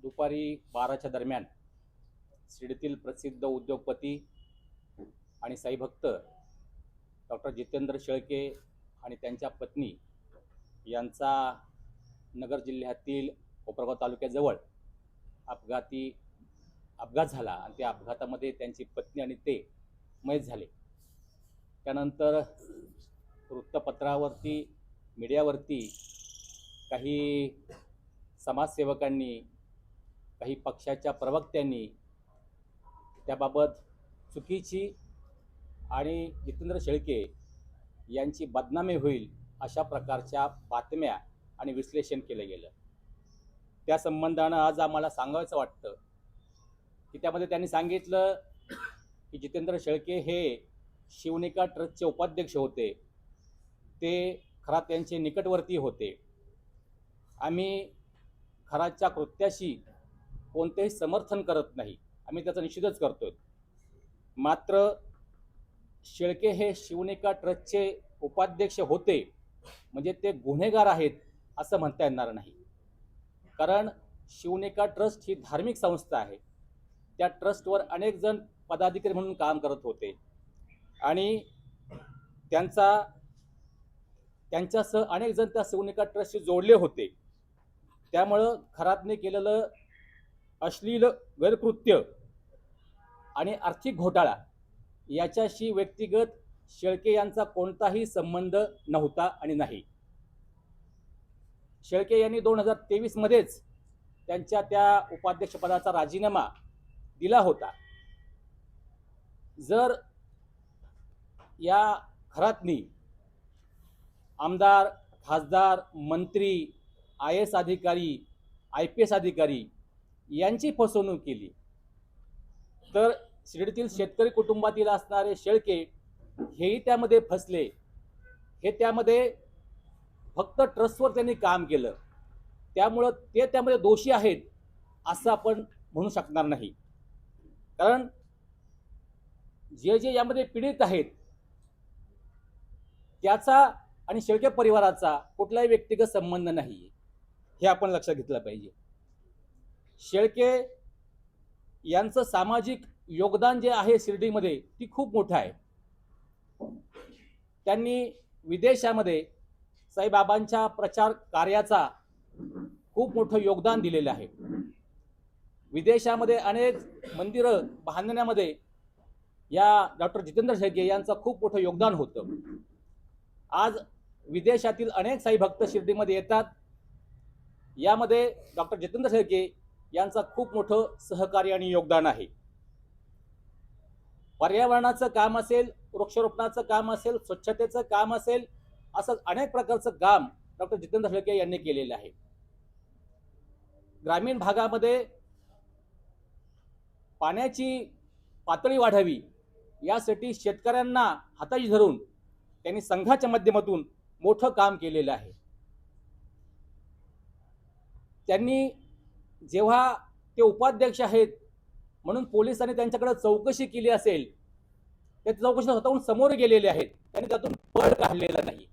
दुपारी 12च्या दरम्यान शिर्डीतील प्रसिद्ध उद्योगपती आणि साईभक्त डॉक्टर जितेंद्र शेळके आणि त्यांच्या पत्नी यांचा नगर जिल्ह्यातील कोपरगाव तालुक्याजवळ अपघात झाला आणि त्या अपघातामध्ये त्यांची पत्नी आणि ते मयत झाले। त्यानंतर वृत्तपत्रावरती मीडियावरती काही समाजसेवकांनी काही पक्षाच्या प्रवक्त्यांनी त्याबाबत चुकीची आणि जितेंद्र शेळके यांची बदनामी होईल अशा प्रकारच्या बातम्या आणि विश्लेषण केलं गेलं। त्या संबंधानं आज आम्हाला सांगायचं वाटतं की त्यामध्ये त्यांनी सांगितलं की जितेंद्र शेळके हे शिवनिका ट्रस्टचे उपाध्यक्ष होते, ते खरात त्यांचे निकटवर्ती होते। आम्ही खरातच्या कृत्याशी कोणतेही समर्थन करत नाही, आम्ही त्याचा निषेधच करतोय। मात्र शेळके हे शिवनिका ट्रस्टचे उपाध्यक्ष होते म्हणजे ते गुन्हेगार आहेत असं म्हणता येणार नाही, कारण शिवनिका ट्रस्ट ही धार्मिक संस्था आहे। त्या ट्रस्टवर अनेक जण पदाधिकारी म्हणून काम करत होते आणि त्यांच्यासह अनेक जण त्या शिवनिका ट्रस्टशी जोडले होते। त्यामुळं खरातने केलेलं अश्लील गैरकृत्य आणि आर्थिक घोटाळा याच्याशी व्यक्तिगत शेळके यांचा कोणताही संबंध नव्हता आणि नाही। शेळके यांनी 2023 मध्येच त्यांच्या त्या उपाध्यक्षपदाचा राजीनामा दिला होता। जर या खरातनी आमदार, खासदार, मंत्री, IAS अधिकारी, IPS अधिकारी यांची फसवणूक केली तर शिर्डीतील शेतकरी कुटुंबातील असणारे शेळके हेही त्यामध्ये फसले। हे त्यामध्ये फक्त ट्रस्टवर त्यांनी काम केलं, त्यामुळं ते त्यामध्ये दोषी आहेत असं आपण म्हणू शकणार नाही, कारण जे यामध्ये पीडित आहेत त्याचा आणि शेळके परिवाराचा कुठलाही व्यक्तिगत संबंध नाही, हे आपण लक्षात घेतलं पाहिजे। शेळके यांचं सामाजिक योगदान जे आहे शिर्डीमध्ये ती खूप मोठं आहे। त्यांनी विदेशामध्ये साईबाबांच्या प्रचार कार्याचा खूप मोठं योगदान दिलेलं आहे। विदेशामध्ये अनेक मंदिरं बांधण्यामध्ये या डॉक्टर जितेंद्र शेळके यांचं खूप मोठं योगदान होतं। आज विदेशातील अनेक साईभक्त शिर्डीमध्ये येतात, यामध्ये डॉक्टर जितेंद्र शेळके यांचं खूप मोठं सहकार्य आणि योगदान आहे। पर्यावरणाचं काम असेल, वृक्षारोपणाचं काम असेल, स्वच्छतेचं काम असेल, असं अनेक प्रकारचं काम डॉक्टर जितेंद्र शेळके यांनी केलेलं आहे। ग्रामीण भागामध्ये पाण्याची पातळी वाढावी यासाठी शेतकऱ्यांना हाताशी धरून त्यांनी संघाच्या माध्यमातून मोठं काम केलेलं आहे। त्यांनी जेव्हा ते उपाध्यक्ष आहेत म्हणून पोलिसांनी त्यांच्याकडे चौकशी केली असेल, ते चौकशी स्वतःहून समोर गेलेले आहेत, त्यांनी त्यातून पळ काढलेला नाही।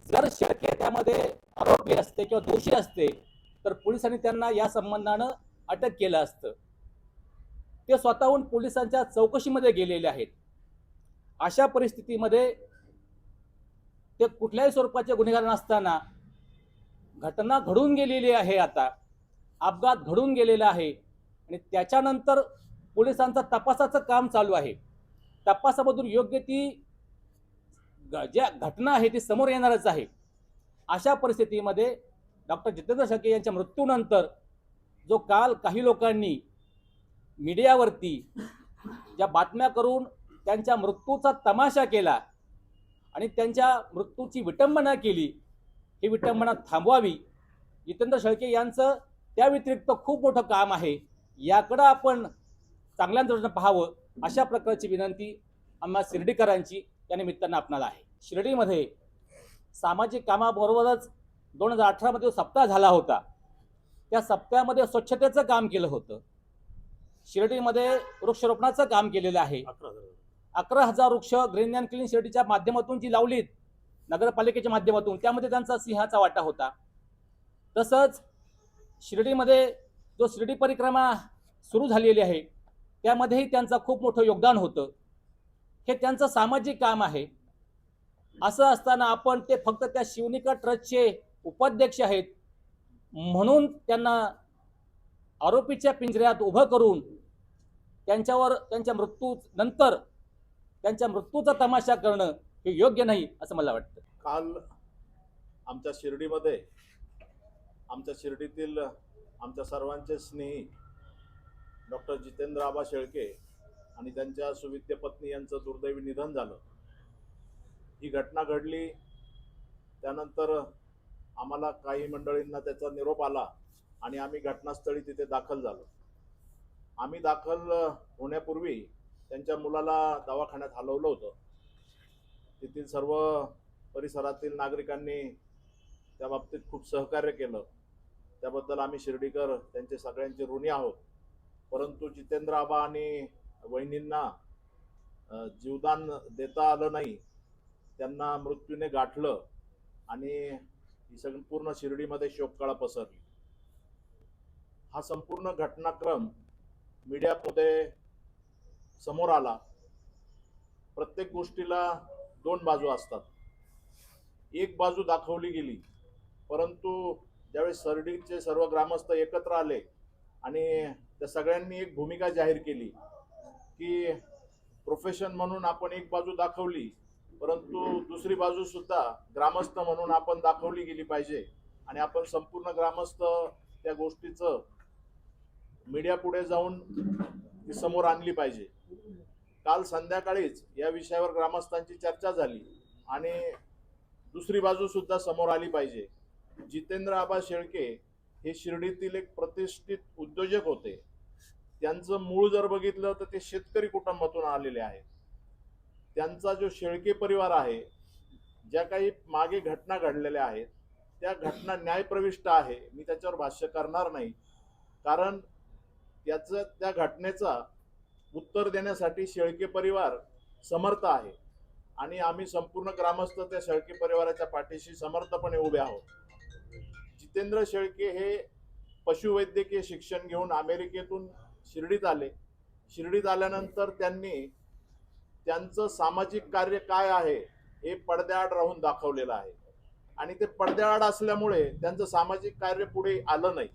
जर शेळके त्यामध्ये आरोपी असते किंवा दोषी असते तर पोलिसांनी त्यांना या संबंधानं अटक केलं असतं। ते स्वतःहून पोलिसांच्या चौकशीमध्ये गेलेले आहेत। अशा परिस्थितीमध्ये ते कुठल्याही स्वरूपाचे गुन्हेगार नसताना घटना घडून गेलेली आहे, आता अपघात घडून गेलेला आहे आणि त्याच्यानंतर पोलिसांचा तपासाचं काम चालू आहे। तपासामधून योग्य ती ज्या घटना आहे ती समोर येणारच आहे। अशा परिस्थितीमध्ये डॉक्टर जितेंद्र शेळके यांच्या मृत्यूनंतर जो काल काही लोकांनी मीडियावरती ज्या बातम्या करून त्यांच्या मृत्यूचा तमाशा केला आणि त्यांच्या मृत्यूची विटंबना केली, ही विटंबना थांबवावी। जितेंद्र शेळके यांचं त्या व्यतिरिक्त खूप मोठं काम आहे, याकडे आपण चांगल्या दृष्टीने पाहावं अशा प्रकारची विनंती आम्हा शिर्डीकरांची या निमित्तानं आपणाला आहे। शिर्डीमध्ये सामाजिक कामाबरोबरच 2018 मध्ये सप्ताह झाला होता, त्या सप्ताहामध्ये स्वच्छतेचं काम केलं होतं। शिर्डीमध्ये वृक्षारोपणाचं काम केलेलं आहे। 11,000 वृक्ष ग्रीन अँड क्लीन शिर्डीच्या माध्यमातून जी लावलीत नगरपालिकेच्या माध्यमातून, त्यामध्ये त्यांचा सिंहाचा वाटा होता। तसंच शिर्डीमध्ये जो शिर्डी परिक्रमा सुरू झालेली आहे त्यामध्येही त्यांचं खूप मोठं योगदान होतं. हे त्यांचं सामाजिक काम आहे. असं असताना आपण ते फक्त त्या शिवनिका ट्रस्टचे उपाध्यक्ष आहेत म्हणून त्यांना आरोपीच्या पिंजऱ्यात उभं करून त्यांच्यावर त्यांच्या मृत्यूनंतर त्यांच्या मृत्यूचा तमाशा करणं हे योग्य नाही असं मला वाटतं. काल आमच्या शिर्डीमध्ये आमच्या शिर्डीतील आमच्या सर्वांचे स्नेही डॉक्टर जितेंद्र आबा शेळके आणि त्यांच्या सुविद्य पत्नी यांचं दुर्दैवी निधन झालं. ही घटना घडली त्यानंतर आम्हाला काही मंडळींना त्याचा निरोप आला आणि आम्ही घटनास्थळी तिथे दाखल झालो. आम्ही दाखल होण्यापूर्वी त्यांच्या मुलाला दवाखान्यात हलवलं होतं. तेथील सर्व परिसरातील नागरिकांनी त्या बाबतीत खूप सहकार्य केलं. त्याबद्दल आम्ही शिर्डीकर त्यांचे सगळ्यांचे ऋणी आहोत. परंतु जितेंद्र आबा आणि वहिनींना जीवदान देता आलं नाही. त्यांना मृत्यूने गाठलं आणि ही संपूर्ण शिर्डीमध्ये शोककळा पसरली. हा संपूर्ण घटनाक्रम मीडियामध्ये समोर आला. प्रत्येक गोष्टीला दोन बाजू असतात. एक बाजू दाखवली गेली, परंतु ज्यावेळेस शिर्डीचे सर्व ग्रामस्थ एकत्र आले आणि त्या सगळ्यांनी एक भूमिका जाहीर केली की प्रोफेशन म्हणून आपण एक बाजू दाखवली, परंतु दुसरी बाजू सुद्धा ग्रामस्थ म्हणून आपण दाखवली गेली पाहिजे आणि आपण संपूर्ण ग्रामस्थ त्या गोष्टीचं मीडिया पुढे जाऊन ती समोर आणली पाहिजे. काल संध्याकाळीच या विषयावर ग्रामस्थांची चर्चा झाली आणि दुसरी बाजू सुद्धा समोर आली पाहिजे. जितेंद्र आबा शेळके हे शिर्डीतील एक प्रतिष्ठित उद्योजक होते. त्यांचं मूळ जर बघितलं तर ते शेतकरी कुटुंबातून आलेले आहेत. त्यांचा जो शेळके परिवार आहे, ज्या काही मागे घटना घडलेल्या आहेत त्या घटना न्यायप्रविष्ट आहे. मी त्याच्यावर भाष्य करणार नाही, कारण त्या घटनेचा उत्तर देण्यासाठी शेळके परिवार समर्थ आहे आणि आम्ही संपूर्ण ग्रामस्थ त्या शेळके परिवाराच्या पाठीशी समर्थपणे उभे आहोत. जितेंद्र शेळके हे पशुवैद्यकीय शिक्षण घेऊन अमेरिकेतून शिर्डीत आले. शिर्डीत आल्यानंतर त्यांनी त्यांचं सामाजिक कार्य काय आहे हे पडद्याआड राहून दाखवलेलं आहे आणि ते पडद्याआड असल्यामुळे त्यांचं सामाजिक कार्य पुढे आलं नाही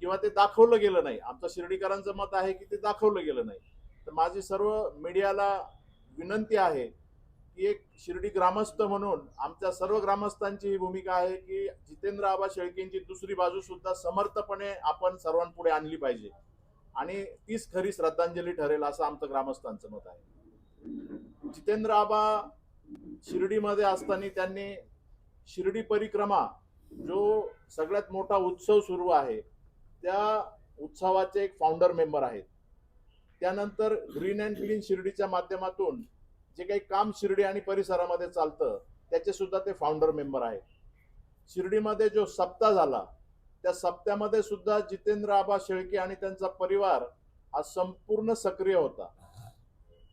किंवा ते दाखवलं गेलं नाही. आमचं शिर्डीकरांचं मत आहे की ते दाखवलं गेलं नाही. तर माझी सर्व मीडियाला विनंती आहे की एक शिर्डी ग्रामस्थ म्हणून आमच्या सर्व ग्रामस्थांची ही भूमिका आहे की जितेंद्र आबा शेळकेंची दुसरी बाजू सुद्धा समर्थपणे आपण सर्वांपुढे आणली पाहिजे आणि तीच खरी श्रद्धांजली ठरेल असं आमचं ग्रामस्थांचं मत आहे. जितेंद्र आबा शिर्डीमध्ये असताना त्यांनी शिर्डी परिक्रमा जो सगळ्यात मोठा उत्सव सुरू आहे त्या उत्सवाचे एक फाउंडर मेंबर आहेत. त्यानंतर ग्रीन अँड क्लीन शिर्डीच्या माध्यमातून जे काही काम शिर्डी आणि परिसरामध्ये चालतं त्याचे सुद्धा ते फाउंडर मेंबर आहेत. शिर्डीमध्ये जो सप्ताह झाला त्या सप्त्यामध्ये सुद्धा जितेंद्र आबा शेळके आणि त्यांचा परिवार हा संपूर्ण सक्रिय होता.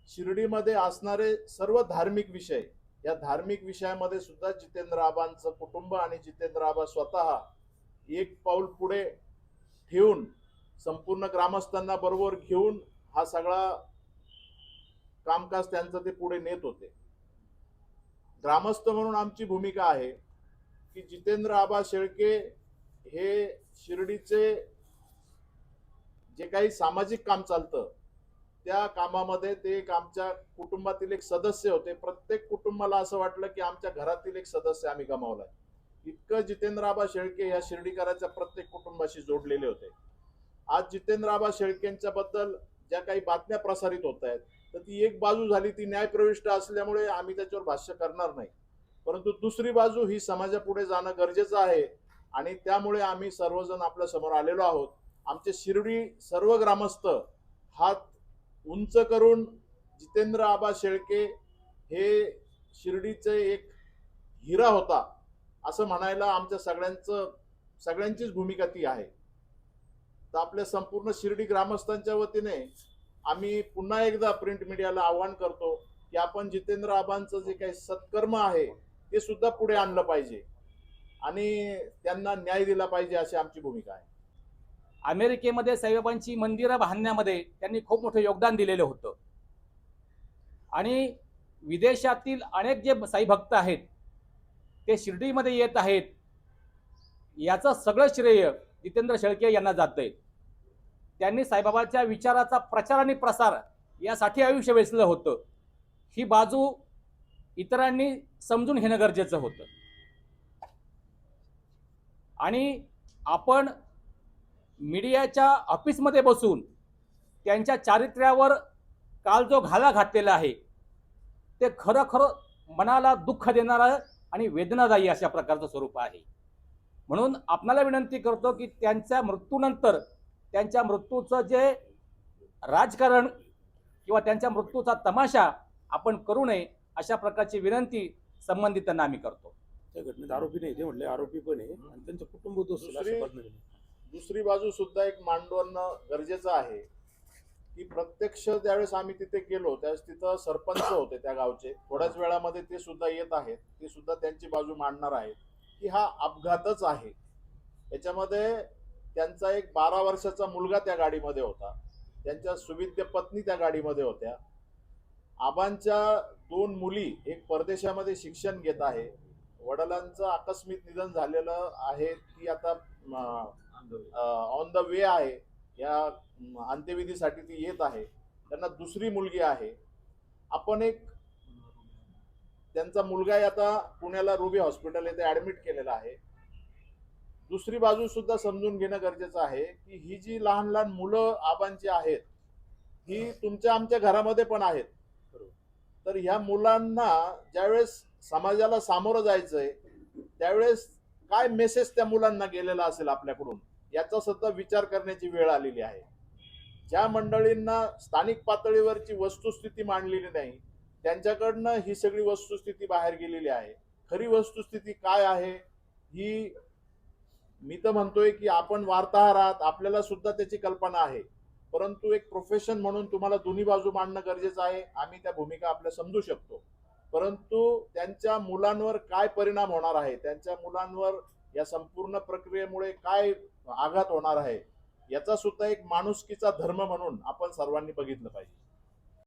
शिर्डीमध्ये असणारे सर्व धार्मिक विषय, या धार्मिक विषयामध्ये सुद्धा जितेंद्र आबांचं कुटुंब आणि जितेंद्र आबा स्वतः एक पाऊल पुढे ठेवून संपूर्ण ग्रामस्थांना बरोबर घेऊन हा सगळा कामकाज त्यांचं ते पुढे नेत होते. ग्रामस्थ म्हणून आमची भूमिका आहे की जितेंद्र आबा शेळके हे शिर्डीचे जे काही सामाजिक काम चालतं त्या कामामध्ये ते एक आमच्या कुटुंबातील एक सदस्य होते. प्रत्येक कुटुंबाला असं वाटलं की आमच्या घरातील एक सदस्य आम्ही गमावलाय. इतकं जितेंद्र आबा शेळके या शिर्डीकराच्या प्रत्येक कुटुंबाशी जोडलेले होते. आज जितेंद्र आबा शेळकेंच्या बद्दल ज्या काही बातम्या प्रसारित होत आहेत तर ती एक बाजू झाली, ती न्यायप्रविष्ट असल्यामुळे आम्ही त्याच्यावर भाष्य करणार नाही. परंतु दुसरी बाजू ही समाजापुढे जाणं गरजेचं आहे आणि त्यामुळे आम्ही सर्वजण आपल्या समोर आलेलो आहोत. आमचे शिर्डी सर्व ग्रामस्थ हात उंच करून जितेंद्र आबा शेळके हे शिर्डीचे एक हिरा होता असं म्हणायला आमच्या सगळ्यांचीच भूमिका ती आहे. तर आपल्या संपूर्ण शिर्डी ग्रामस्थांच्या वतीने आम्ही पुन्हा एकदा प्रिंट मीडियाला आवाहन करतो की आपण जितेंद्र आबांचं जे काही सत्कर्म आहे ते सुद्धा पुढे आणलं पाहिजे आणि त्यांना न्याय दिला पाहिजे अशी आमची भूमिका आहे. अमेरिकेमध्ये साईबाबांची मंदिरं बांधण्यामध्ये त्यांनी खूप मोठं योगदान दिलेलं होतं आणि विदेशातील अनेक जे साई भक्त आहेत ते शिर्डीमध्ये येत आहेत, याचं सगळं श्रेय जितेंद्र शेळके यांना जातंय. त्यांनी साईबाबाच्या विचाराचा प्रचार आणि प्रसार यासाठी आयुष्य वेचलं होतं. ही बाजू इतरांनी समजून घेणं गरजेचं होतं आणि आपण मीडियाच्या ऑफिसमध्ये बसून त्यांच्या चारित्र्यावर काल जो घाला घातलेला आहे ते खरं खरं मनाला दुःख देणारं आणि वेदनादायी अशा प्रकारचं स्वरूप आहे. म्हणून आपणाला विनंती करतो की त्यांच्या मृत्यूनंतर त्यांच्या मृत्यूचं जे राजकारण किंवा त्यांच्या मृत्यूचा तमाशा आपण करू नये अशा प्रकारची विनंती संबंधितांना आम्ही करतो. त्या घटनेत आरोपी नाही, ते म्हटले आरोपी पण आहे आणि त्यांचं कुटुंब दोस्त आहे, असं बातमी दिली. दुसरी बाजू सुद्धा एक मांडवणं गरजेचं आहे की प्रत्यक्ष ज्यावेळेस आम्ही तिथे गेलो त्यावेळेस तिथं सरपंच होते त्या गावचे. थोड्याच वेळामध्ये ते सुद्धा येत आहेत, ते सुद्धा त्यांची बाजू मांडणार आहेत की हा अपघातच आहे. याच्यामध्ये त्यांचा एक 12 वर्षाचा मुलगा त्या गाडीमध्ये होता, त्यांच्या सुविद्य पत्नी त्या गाडीमध्ये होत्या, आबांच्या 2 मुली एक परदेशामध्ये शिक्षण घेत आहे, वडिलांचं आकस्मिक निधन झालेलं आहे, ती आता ऑन द वे आहे, या अंत्यविधीसाठी ती येत आहे, त्यांना दुसरी मुलगी आहे. आपण एक त्यांचा मुलगा आता पुण्याला रुबी हॉस्पिटल येथे ऍडमिट केलेला आहे. दुसरी बाजू सुद्धा समजून घेणं गरजेचं आहे की ही जी लहान लहान मुलं आबांची आहेत ही तुमच्या आमच्या घरामध्ये पण आहेत. तर ह्या मुलांना ज्यावेळेस समाजाला सामोरं जायचंय त्यावेळेस काय मेसेज त्या मुलांना गेलेला असेल आपल्याकडून याचा सुद्धा विचार करण्याची वेळ आलेली आहे. ज्या मंडळींना स्थानिक पातळीवरची वस्तुस्थिती मांडलेली नाही त्यांच्याकडनं ही सगळी वस्तुस्थिती बाहेर गेलेली आहे. खरी वस्तुस्थिती काय आहे ही मी तर म्हणतोय की आपण वार्ताहर आहात, आपल्याला सुद्धा त्याची कल्पना आहे, परंतु एक प्रोफेशन म्हणून तुम्हाला दोन्ही बाजू मांडणं गरजेचं आहे. आम्ही त्या भूमिका आपल्या समजू शकतो, परंतु त्यांच्या मुलांवर काय परिणाम होणार आहे, त्यांच्या मुलांवर या संपूर्ण प्रक्रियेमुळे काय आघात होणार आहे याचा सुद्धा एक माणुसकीचा धर्म म्हणून आपण सर्वांनी बघितलं पाहिजे.